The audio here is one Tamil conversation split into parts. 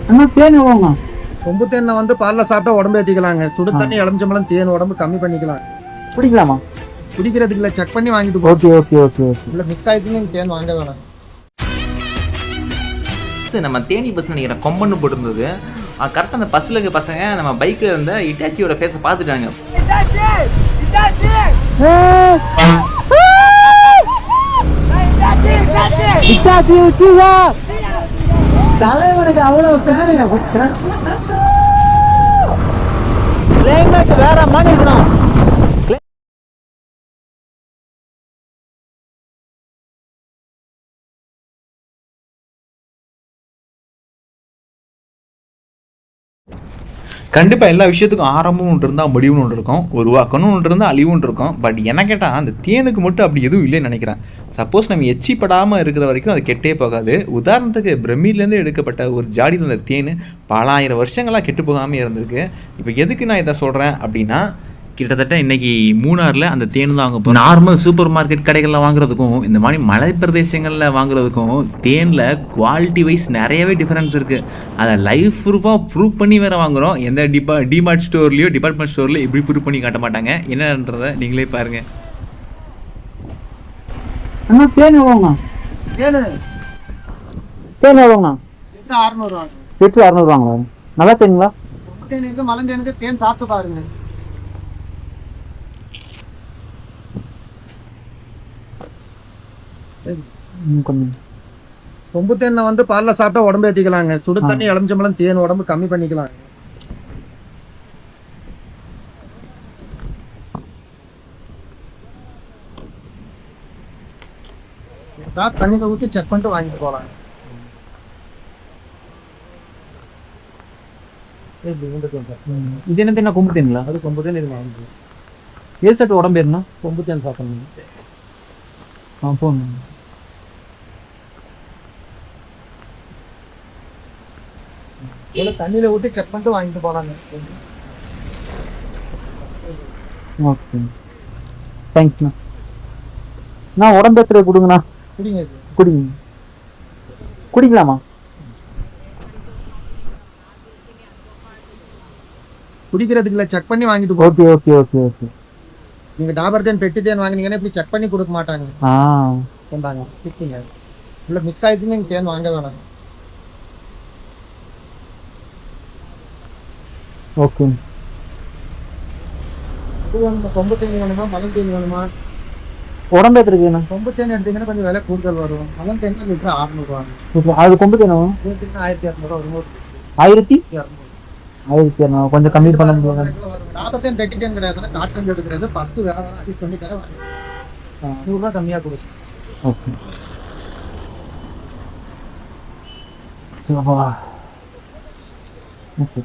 அண்ணா தேன் எவ்வளோண்ணா? கொம்பு தேனை வந்து பாலில் சாப்பிட்டா உடம்பு ஏற்றிக்கலாங்க. சுடு தண்ணி இளஞ்சம்பளம் தேன் உடம்பு கம்மி பண்ணிக்கலாம். குடிக்கலாமா? குடிக்கிறதுக்கு இல்லை, செக் பண்ணி வாங்கிட்டு ஓகே ஓகே ஓகே ஓகே. இல்லை மிக்ஸ் ஆகிடுச்சுன்னு நீங்கள் தேன் வாங்க வேணாம். நம்ம தேனி பஸ் நினைக்கிறேன் கொம்பன்னு போட்டிருந்தது. கரெக்டாக அந்த பஸ்ஸில் இருக்க பசங்க நம்ம பைக்கில் இருந்த இட்டாச்சியோட ஃபேஸை பார்த்துட்டாங்க. தலைவனுக்கு அவ்வளவு கிளைமேட் வேற மாதிரி இருக்கணும். கண்டிப்பாக எல்லா விஷயத்துக்கும் ஆரம்பம் ஒன்று இருந்தால் முடிவுன்னு ஒன்று இருக்கும், உருவாக்கணும் ஒன்று இருந்தால் அழிவுன்னு இருக்கும். பட் என்ன கேட்டால் அந்த தேனுக்கு மட்டும் அப்படி எதுவும் இல்லைன்னு நினைக்கிறேன். சப்போஸ் நம்ம எச்சிப்படாமல் இருக்கிற வரைக்கும் அது கெட்டே போகாது. உதாரணத்துக்கு பிரமிலேருந்து எடுக்கப்பட்ட ஒரு ஜாடியில் இருந்த தேன் பல ஆயிரம் வருஷங்களாக கெட்டு போகாமல் இருந்திருக்கு. இப்போ எதுக்கு நான் இதை சொல்கிறேன் அப்படின்னா, கிட்டத்தட்ட இன்றைக்கி மூணாரில் அந்த தேன் தான் வாங்க போகிறோம். நார்மல் சூப்பர் மார்க்கெட் கடைகளில் வாங்குறதுக்கும் இந்த மாதிரி மலை பிரதேசங்களில் வாங்குறதுக்கும் தேனில் குவாலிட்டி வைஸ் நிறையவே டிஃப்ரென்ஸ் இருக்குது. அதை லைஃப் ப்ரூஃபாக ப்ரூவ் பண்ணி வேறு வாங்குகிறோம். எந்த டிமார்ட் ஸ்டோர்லேயோ டிபார்ட்மெண்ட் ஸ்டோர்லேயோ இப்படி ப்ரூவ் பண்ணி காட்ட மாட்டாங்க. என்னன்றதை நீங்களே பாருங்கள். அண்ணா தேன் எவ்வளோண்ணா? தேன் எவ்வளோண்ணா? 600 லிட்டர் 600 வாங்களா? நல்லா தேனுங்களா? கொம்பு தேனுக்கு மலந்தேனுக்கு தேன் சாப்பிட்டு பாருங்க. கொம்பு தேனை வந்து பாலில் சாப்பிட்டா உடம்பு ஏற்றிக்கலாங்க. சுடு தண்ணி இளஞ்சம்பளம் தேன் உடம்பு கம்மி பண்ணிக்கலாம். தண்ணியில் ஊற்றி செக் பண்ணிட்டு வாங்கிட்டு போகலாம். இது என்ன தேனா? கொம்பு தேனுங்களா? அது கொம்பு தேன். இது வாங்கி ஏசட்டு உடம்பு ஏறுனா கொம்பு தேன் சாப்பிடணும். போகணும். தண்ணியில ஊற்றி செக் பண்ணிட்டு வாங்கிட்டு போகலாங்க. ஓகே தேங்க்ஸ்ண்ணா. நான் உடம்பு ஏற்றுற கொடுங்கண்ணா. குடிங்க. குடிங்க. குடிக்கலாமா? குடிக்கிறதுக்கு இல்லை, செக் பண்ணி வாங்கிட்டு போ. Okay okay okay okay. நீங்கள் டாபர் தேன் பெட்டி தேன் வாங்கினீங்கன்னா இப்படி செக் பண்ணி கொடுக்க மாட்டாங்க. கொண்டாங்க கிட்டிங்க. இல்லை மிக்ஸ் ஆகிடுச்சுன்னு நீங்கள் தேன் வாங்க வேணாம். ஓகே. கொம்பு தேன் வேணுமா மலம் தேன் வேணுமா? உடம்பு ஏற்றுறதுக்கு கொம்பு தேன் எடுத்தீங்கன்னா கொஞ்சம் விலை கூடுதல் வரும். மலம் தேன் லிட்டர் 600 அது கொம்பு தேனும் 1200 வரும். 1200 கொஞ்சம் கம்மி பண்ண முடியாது. டாபர் பெட்டி தேன் கிடையாது, காட்டன் எடுக்கிறது. ஃபர்ஸ்ட் வேலை அது சொல்லி தர ₹100 கம்மியாக கொடுச்சு. ஓகே. ஓகே.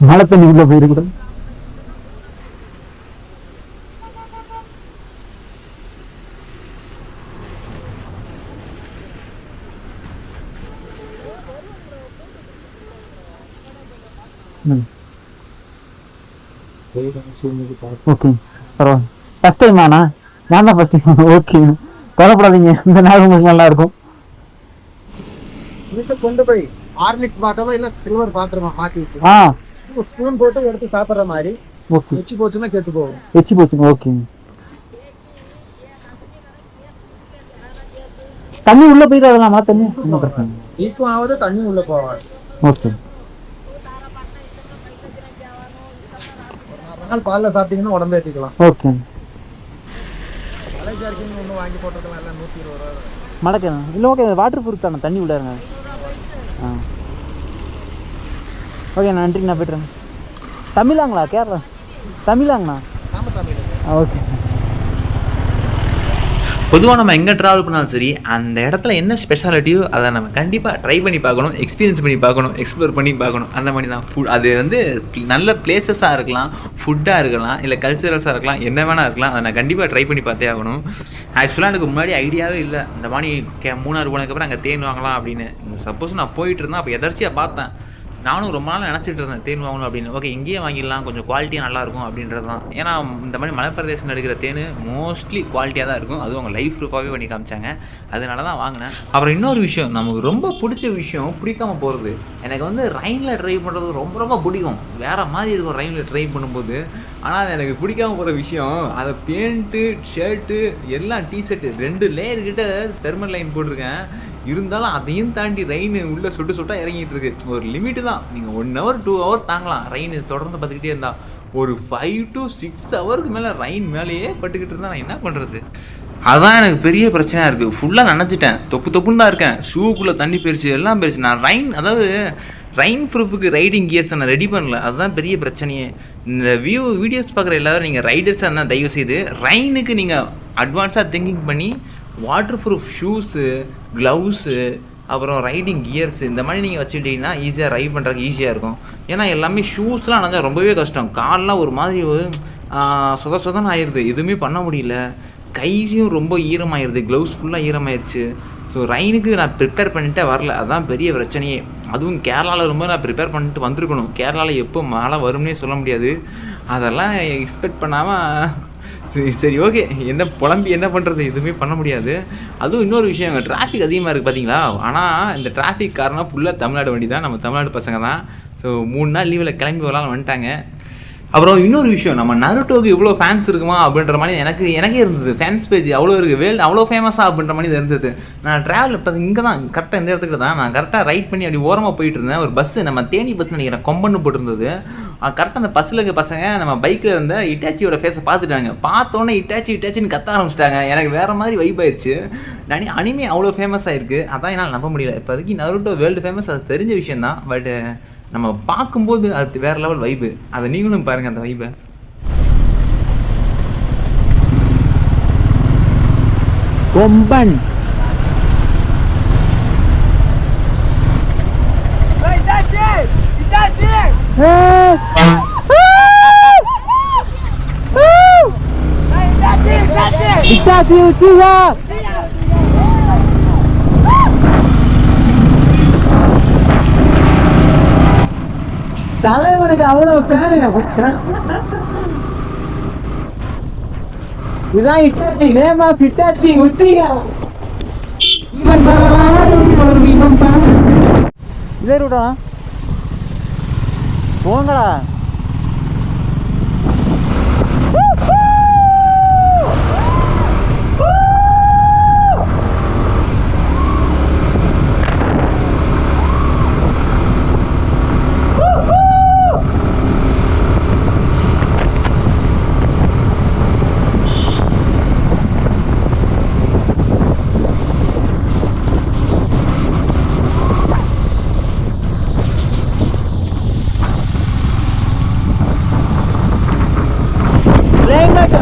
மழை தண்ணி உள்ள போயிருக்கூட. ஓகே பரவாயில்ல. ஃபர்ஸ்ட் டைம் ஆனா நான் தான் ஃபர்ஸ்ட் டைம். ஓகே கவலைப்படாதீங்க, இந்த நாள் உங்களுக்கு நல்லா இருக்கும். கொண்டு போய் ஹார்லிக்ஸ் பாட்டிலோ இல்ல சில்வர் பாத்திரமா மாத்தி ஸ்பூன் போட்டு எடுத்து சாப்பிடுற மாதிரி. ஓகே. எச்சி போச்சுன்னா கெட்டு போகும். எச்சி போச்சுங்க. ஓகே. தண்ணி உள்ள போயிட்டு அதெல்லாம் தண்ணி ஒன்றும் பிரச்சனை இல்லை. ஈக்கும் ஆகுது, தண்ணி உள்ள போவாது. ஓகே. ஒரு 4 நாள் பாலில் சாப்பிட்டீங்கன்னா உடம்பு ஏற்றிக்கலாம். ஓகே. மலைச்சார்க்கின்னு ஒன்று வாங்கி போட்டிருக்கலாம், எல்லாம் 120 ரூபா. மடக்கு இல்லை. ஓகே வாட்டர் ப்ரூஃப் தானே, தண்ணி விடாருங்க. ஓகே நன்றி, நான் போய்ட்டுறேன். தமிழாங்களா? கேரளா தமிழாங்கண்ணா? ஆமாம் தமிழ். ஓகே. பொதுவாக நம்ம எங்கே ட்ராவல் பண்ணாலும் சரி அந்த இடத்துல என்ன ஸ்பெஷாலிட்டியோ அதை நம்ம கண்டிப்பாக ட்ரை பண்ணி பார்க்கணும், எக்ஸ்பீரியன்ஸ் பண்ணி பார்க்கணும், எக்ஸ்ப்ளோர் பண்ணி பார்க்கணும். அந்த மாதிரி தான் ஃபுட். அது வந்து நல்ல பிளேசஸாக இருக்கலாம், ஃபுட்டாக இருக்கலாம், இல்லை கல்ச்சரல்ஸாக இருக்கலாம், என்ன வேணால் இருக்கலாம். அதை நான் கண்டிப்பாக ட்ரை பண்ணி பார்த்தே ஆகணும். ஆக்சுவலாக எனக்கு முன்னாடி ஐடியாவே இல்லை இந்த மாதிரி மூணார் போனதுக்கப்புறம் அங்கே தேன் வாங்கலாம் அப்படின்னு. சப்போஸ் நான் போயிட்டு இருந்தேன், அப்போ எதர்ச்சியாக பார்த்தேன். நானும் ரொம்ப நாள் நினச்சிட்டு இருந்தேன் தேன் வாங்கணும் அப்படின்னு. ஓகே, இங்கேயே வாங்கிடலாம், கொஞ்சம் குவாலிட்டியாக நல்லாயிருக்கும் அப்படின்றது தான். ஏன்னா இந்த மாதிரி மலைப்பிரதேசம் எடுக்கிற தேன் மோஸ்ட்லி குவாலிட்டியாக தான் இருக்கும். அதுவும் அவங்க லைஃப் ப்ரூஃபாகவே பண்ணி காமிச்சாங்க, அதனால தான் வாங்கினேன். அப்புறம் இன்னொரு விஷயம், நமக்கு ரொம்ப பிடிச்ச விஷயம் பிடிக்காமல் போகிறது. எனக்கு வந்து ரெயினில் ட்ரைவ் பண்ணுறது ரொம்ப ரொம்ப பிடிக்கும், வேறு மாதிரி இருக்கும் ரெயினில் ட்ரைவ் பண்ணும்போது. ஆனால் அது எனக்கு பிடிக்காமல் போகிற விஷயம், அதை பேண்ட்டு ஷர்ட்டு எல்லாம் டிஷர்ட்டு 2 லேயர்கிட்ட தெர்மல் லைன் போட்டிருக்கேன். இருந்தாலும் அதையும் தாண்டி ரெயின் உள்ளே சுட்டாக இறங்கிட்டு இருக்கு. ஒரு லிமிட்டு தான், நீங்கள் 1 hour 2 hour தாங்கலாம். ரெயின் தொடர்ந்து பார்த்துக்கிட்டே இருந்தால் ஒரு 5 to 6 hours மேலே ரெயின் மேலேயே பட்டுக்கிட்டு இருந்தால் நான் என்ன பண்ணுறது? அதுதான் எனக்கு பெரிய பிரச்சனையாக இருக்குது. ஃபுல்லாக நினச்சிட்டேன், தொப்புன்னு தான் இருக்கேன். ஷூக்குள்ளே தண்ணி போயிடுச்சு, எல்லாம் போயிடுச்சு. நான் ரெயின் ப்ரூஃபுக்கு ரைடிங் கியர்ஸை நான் ரெடி பண்ணல, அதுதான் பெரிய பிரச்சனையே. இந்த வீடியோஸ் பார்க்குற எல்லோரும் நீங்கள் ரைடர்ஸாக இருந்தால் தயவுசெய்து ரெயினுக்கு நீங்கள் அட்வான்ஸாக திங்கிங் பண்ணி வாட்டர் ப்ரூஃப் ஷூஸு, க்ளவுஸு, அப்புறம் ரைடிங் கியர்ஸ் இந்த மாதிரி நீங்கள் வச்சுக்கிட்டிங்கன்னா ஈஸியாக ரைட் பண்ணுறதுக்கு ஈஸியாக இருக்கும். ஏன்னா எல்லாமே ஷூஸ்லாம் நனைஞ்சா ரொம்பவே கஷ்டம். கால்லாம் ஒரு மாதிரி சொதன்னு ஆயிடுது, எதுவுமே பண்ண முடியல. கையும் ரொம்ப ஈரமாயிருது, க்ளவுஸ் ஃபுல்லாக ஈரமாயிருச்சு. ஸோ ரெயினுக்கு நான் ப்ரிப்பேர் பண்ணிட்டே வரல, அதுதான் பெரிய பிரச்சனையே. அதுவும் கேரளாவில் ரொம்ப நான் ப்ரிப்பேர் பண்ணிட்டு வந்திருக்கணும். கேரளாவில் எப்போ மழை வரும்னே சொல்ல முடியாது. அதெல்லாம் எக்ஸ்பெக்ட் பண்ணாமல் சரி ஓகே, என்ன புலம்பி என்ன பண்ணுறது, எதுவுமே பண்ண முடியாது. அதுவும் இன்னொரு விஷயம், டிராஃபிக் அதிகமாக இருக்குது பார்த்தீங்களா. ஆனால் இந்த டிராஃபிக் காரணம் ஃபுல்லாக தமிழ்நாடு வண்டி தான், நம்ம தமிழ்நாடு பசங்க தான். ஸோ 3 நாள் லீவில் கிளம்பி வரலாம்னு வந்துட்டாங்க. அப்புறம் இன்னொரு விஷயம், நம்ம நருட்டோக்கு இவ்வளோ ஃபேன்ஸ் இருக்குமா அப்படின்ற மாதிரி எனக்கே இருந்தது. ஃபேன்ஸ் பேஜ் அவ்வளோ இருக்குது, வேர்ல்டு அவ்வளோ ஃபேமஸாக அப்படின்ற மாதிரி இருந்தது. நான் ட்ராவல் இப்போ இங்கே தான் கரெக்டாக இந்த இடத்துக்கு தான் நான் கரெக்டாக ரைட் பண்ணி அப்படி ஓரமாக போயிட்டு இருந்தேன். ஒரு பஸ்ஸு, நம்ம தேனி பஸ் நினைக்கிறேன், கொம்பன்னு போட்டிருந்தது. கரெக்டாக அந்த பஸ்ஸில் இருக்க பசங்க நம்ம பைக்கில் இருந்த இட்டாச்சியோட ஃபேஸை பார்த்துட்டாங்க. பார்த்தோன்னே இட்டாச்சின்னு கத்த ஆரம்பிச்சிட்டாங்க. எனக்கு வேறு மாதிரி வைப் ஆயிடுச்சு. அனிமே அவ்வளோ ஃபேமஸ் ஆகிருக்கு, அதான் என்னால் நம்ப முடியல. இப்போதைக்கு நருட்டோ வேர்ல்டு ஃபேமஸ், அது தெரிஞ்ச விஷயம் தான். பட் நம்ம பார்க்கும்போது அது வேறு லெவல் வைப்பு. அதை நீங்களும் பாருங்கள் அந்த வைப்பை. கொம்பன் தலைவனுக்கு அவ்வளவு இதான் இட்டாச்சி நேமா இட்டாச்சி உச்சியா இதே ரூடா போங்கடா.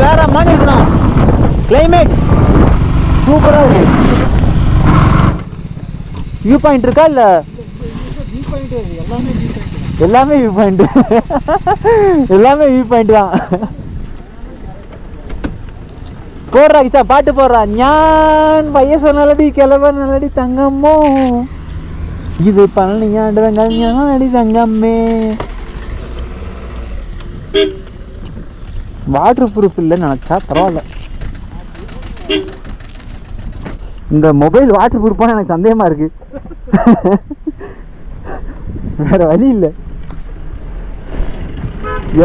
வேற மாதிரி இருக்கணும், கிளைமேட் சூப்பராக இருக்கு. வியூ பாயிண்ட் இருக்கா இல்லை? எல்லாமே வியூ பாயிண்ட் எல்லாமே வியூ பாயிண்ட் தான். போடுறா கிச்சா, பாட்டு போடுறா. ஞான் வயசு நல்லடி கிழவ நல்லடி தங்கம்மோ, இது பழனியாண்டுவங்கள் ஞானடி தங்கம்மே. வாட்டர் ப்ரூஃப் இல்லைன்னு நினச்சா பரவாயில்ல. இந்த மொபைல் வாட்டர் ப்ரூஃபான எனக்கு சந்தேகமாக இருக்கு. வேற வழி இல்லை,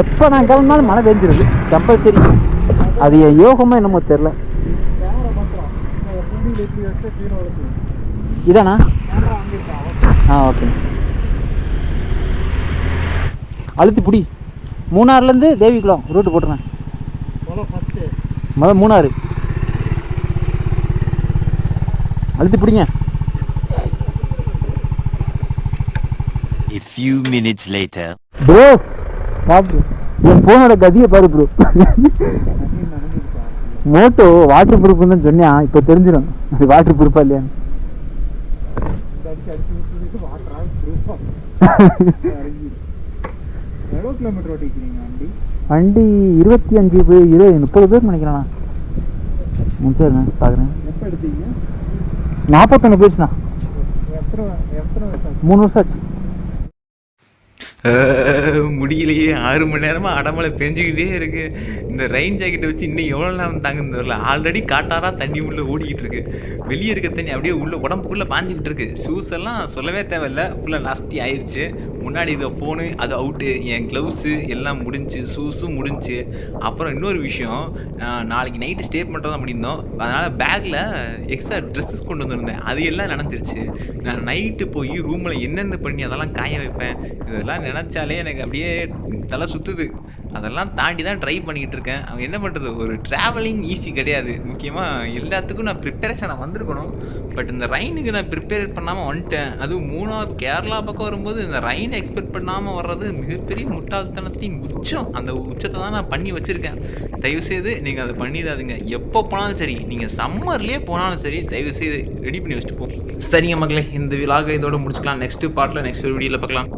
எப்போ நான் கிளம்பினாலும் மழை பெஞ்சிருது கம்பல்சரி. அது என் யோகமாக என்னமோ தெரில. இதானா? ஓகே, அழுத்தி பிடி. மூணாறுலேருந்து தேவிக்குளம் ரூட்டு போட்டுருங்க. முதல் மூணாறு அழுத்தி பிடிங்க. A few minutes later. Bro என் போனோட கதியை பாரு ப்ரோ. மோட்டோ வாட்டர் ப்ரூஃப் தான் சொன்னியா, இப்போ தெரிஞ்சிடும் அது வாட்டர் ப்ரூஃபா இல்லையான்னு. எவ்வளோ கிலோமீட்டர் ஓட்டிக்கிறீங்க வண்டி? வண்டி 25 30 பேர் நினைக்கிறேண்ணா. சரிண்ணா பார்க்குறேன். எப்போ எடுத்தீங்க? 41 போயிடுச்சுண்ணா. எத்தனை வருஷம்? 3 வருஷம் ஆச்சு. முடியலையே, 6 மணி நேரமாக அடமலை பெஞ்சிக்கிட்டே இருக்கு. இந்த ரெயின் ஜாக்கெட்டை வச்சு இன்னும் எவ்வளோ நேரம் தாங்குன்னு தெரியல. ஆல்ரெடி காட்டாரா தண்ணி உள்ளே ஓடிக்கிட்டு இருக்கு. வெளியே இருக்க தண்ணி அப்படியே உள்ள உடம்புக்குள்ளே பாஞ்சிக்கிட்டு இருக்கு. ஷூஸ் எல்லாம் சொல்லவே தேவையில்லை, ஃபுல்லாக நாஸ்தி ஆயிடுச்சு. முன்னாடி இதை ஃபோனு அது அவுட்டு, என் க்ளவுஸு எல்லாம் முடிஞ்சு, ஷூஸும் முடிஞ்சு. அப்புறம் இன்னொரு விஷயம், நாளைக்கு நைட்டு ஸ்டே பண்ணுறதா முடிந்தோம். அதனால் பேக்கில் எக்ஸ்ட்ரா ட்ரெஸ்ஸஸ் கொண்டு வந்திருந்தேன், அது எல்லாம் நினச்சிருச்சு. நான் நைட்டு போய் ரூமில் என்னென்ன பண்ணி அதெல்லாம் காய வைப்பேன். இதெல்லாம் நினச்சாலே எனக்கு அப்படியே தலை சுற்றுது. அதெல்லாம் தாண்டி தான் ட்ரை பண்ணிக்கிட்டு இருக்கேன். அவன் என்ன பண்ணுறது, ஒரு ட்ராவலிங் ஈஸி கிடையாது. முக்கியமாக எல்லாத்துக்கும் நான் ப்ரிப்பரேஷனாக வந்திருக்கணும். பட் இந்த ரைனுக்கு நான் ப்ரிப்பேர் பண்ணாமல் வந்துட்டேன். அதுவும் 3ஆவது கேரளா பக்கம் வரும்போது இந்த ரைனை எக்ஸ்பெக்ட் பண்ணாமல் வர்றது மிகப்பெரிய முட்டாள்தனத்தின் உச்சம். அந்த உச்சத்தை தான் நான் பண்ணி வச்சுருக்கேன். தயவுசெய்து நீங்கள் அதை பண்ணிடாதுங்க. எப்போ போனாலும் சரி, நீங்கள் சம்மர்லேயே போனாலும் சரி, தயவுசெய்து ரெடி பண்ணி வச்சுட்டு போங்க. சரிங்க மக்களே, இந்த விலாக இதோட முடிச்சுக்கலாம். நெக்ஸ்ட் பார்ட்டில் நெக்ஸ்ட் வீடியோவில் பார்க்கலாம்.